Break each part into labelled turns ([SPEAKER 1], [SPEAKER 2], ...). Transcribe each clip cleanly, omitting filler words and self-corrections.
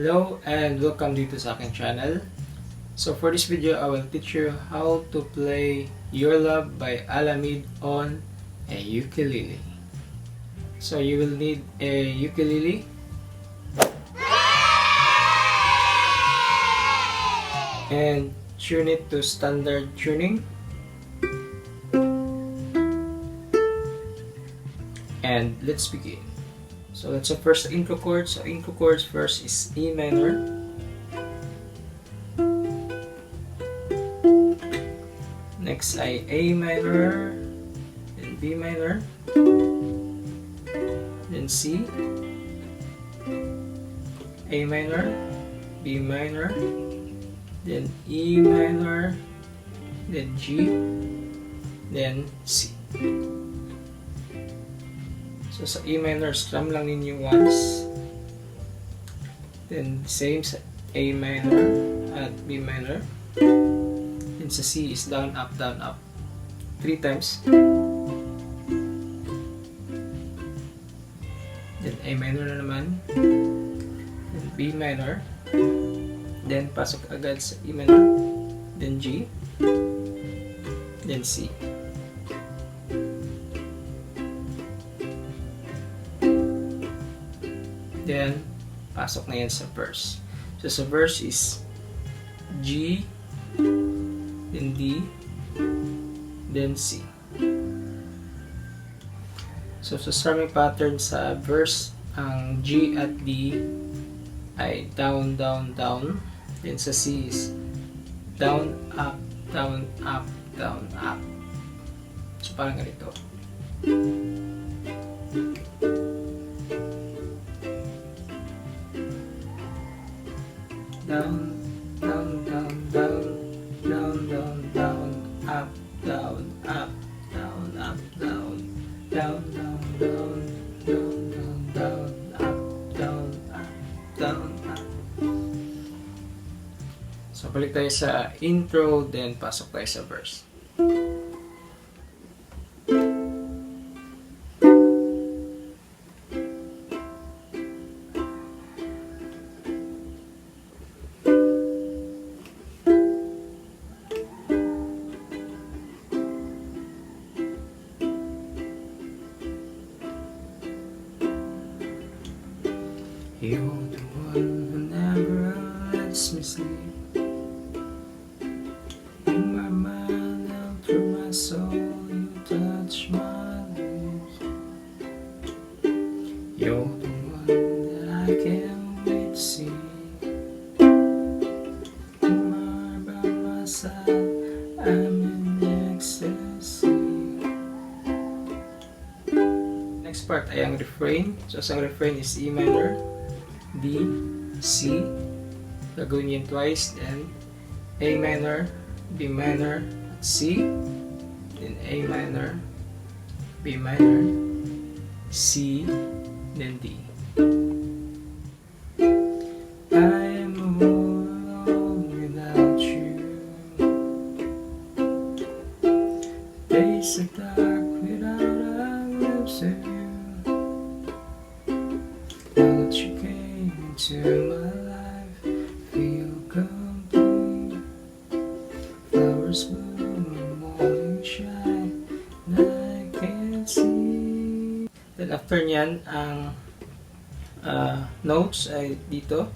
[SPEAKER 1] Hello and welcome dito sa aking channel. So for this video, I will teach you how to play Your Love by Alamid on a ukulele. So you will need a ukulele, and tune it to standard tuning. And let's begin. So that's the first intro chord. So intro chords first is E minor, next ay A minor, then B minor, then C, A minor, B minor, then E minor, then G, then C. So sa E minor, strum lang ninyo once. Then same sa A minor at B minor. And sa C is down, up, 3 times. Then A minor na naman. Then B minor. Then pasok agad sa E minor. Then G. Then C. Then, pasok na yan sa verse. So, sa verse is G, then D, then C. So, sa strumming pattern sa verse, ang G at D ay down, down, down. Then, sa C is down, up, down, up, down, up. So, parang ganito. Down, down, down, down, down, down, down, up, down, up, down, up, down, down, down, down, down, down, down, up, down, up, down, up. So balik tayo sa intro, then pasok tayo sa verse. You're the one who never lets me sleep. In my mind and through my soul, you touch my lips. You're the one that I can't wait to see. By my side, I'm in ecstasy. Next part ay ang refrain. So ang refrain is E minor, D, C, gagawin yun twice, then A minor, B minor, C, then A minor, B minor, C, then D. I am all alone without you. Days are dark without a glimpse of you. Now that you came into my life, feel complete. Flowers bloom, morning shine, and I can see. Then after nyan, ang notes ay dito.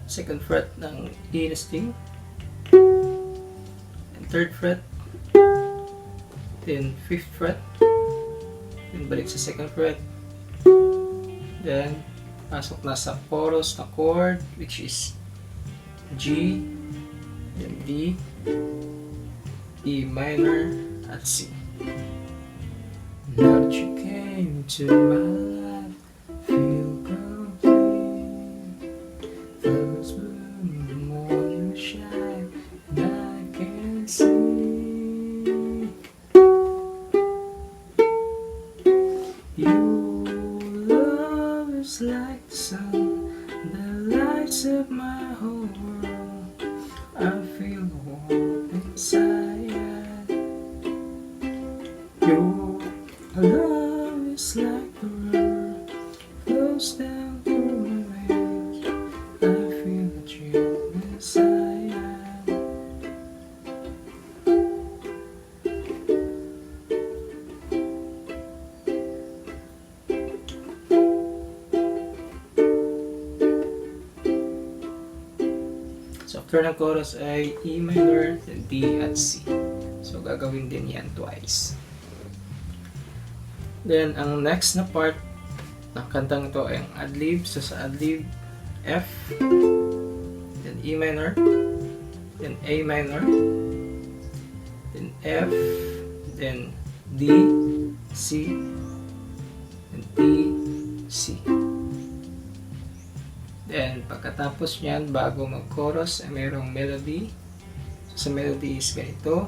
[SPEAKER 1] Second fret ng E na string. And third fret. Then fifth fret. Then balik sa second fret. Then pasok na sa chorus na chord, which is G, then D, E minor, at C. Now that you came to my life, feel complete. Flowers bloom, the morning shine, and I can see. It's like the sun that lights up my whole world. I feel the warmth inside. Your love is like the river, flows down through my veins. third ng chorus ay E minor, then D at C. So gagawin din yan twice. Then ang next na part ng kantang ito ay ang adlib. So sa adlib, F, then E minor, then A minor, then F, then D, C, and E, C. Then pagkatapos nyan, bago mag-chorus ay mayroong melody. So sa melody is ganito: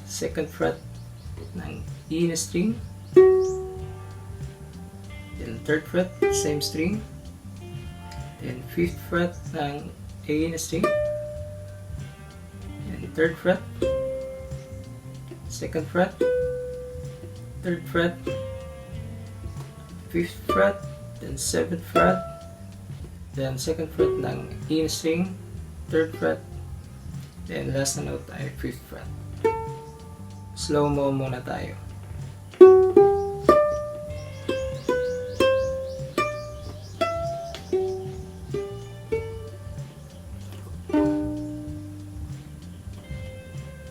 [SPEAKER 1] second fret ng E na string, then third fret, same string, then fifth fret ng A na string, then third fret, second fret, third fret, fifth fret, then seventh fret, then second fret ng E na string, third fret, then last na note ay fifth fret. Slow mo muna tayo.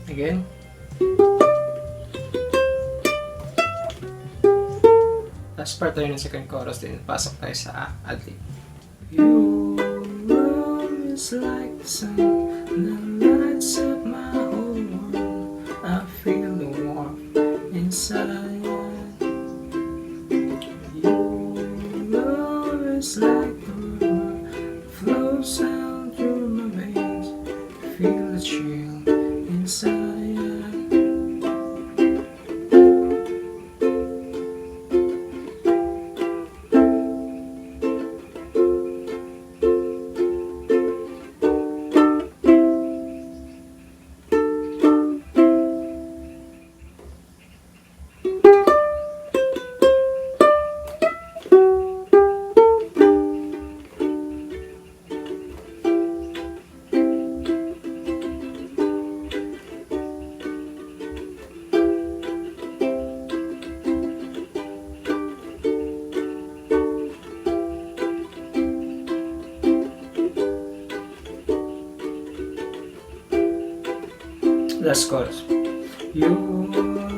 [SPEAKER 1] Again. Last part tayo ng second chorus, then pasok tayo sa adlib. Your love is like the sun that lights up my whole world. I feel the warmth inside. Your love is like the river flows down through my veins. Feel the chill inside. Last chorus. Your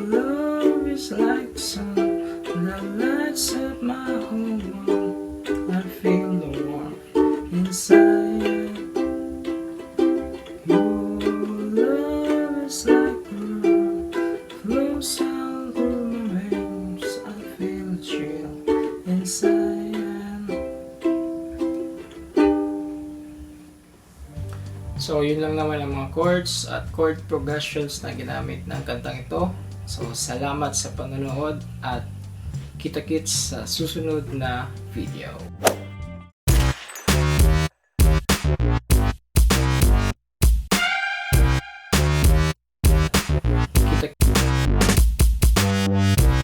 [SPEAKER 1] love is like the sun that lights up my whole world. I feel the warmth inside. Your love is like the river flows down through my veins. I feel the chill inside. So, yun lang naman ang mga chords at chord progressions na ginamit ng kantang ito. So, salamat sa panonood at kita-kits sa susunod na video. Kita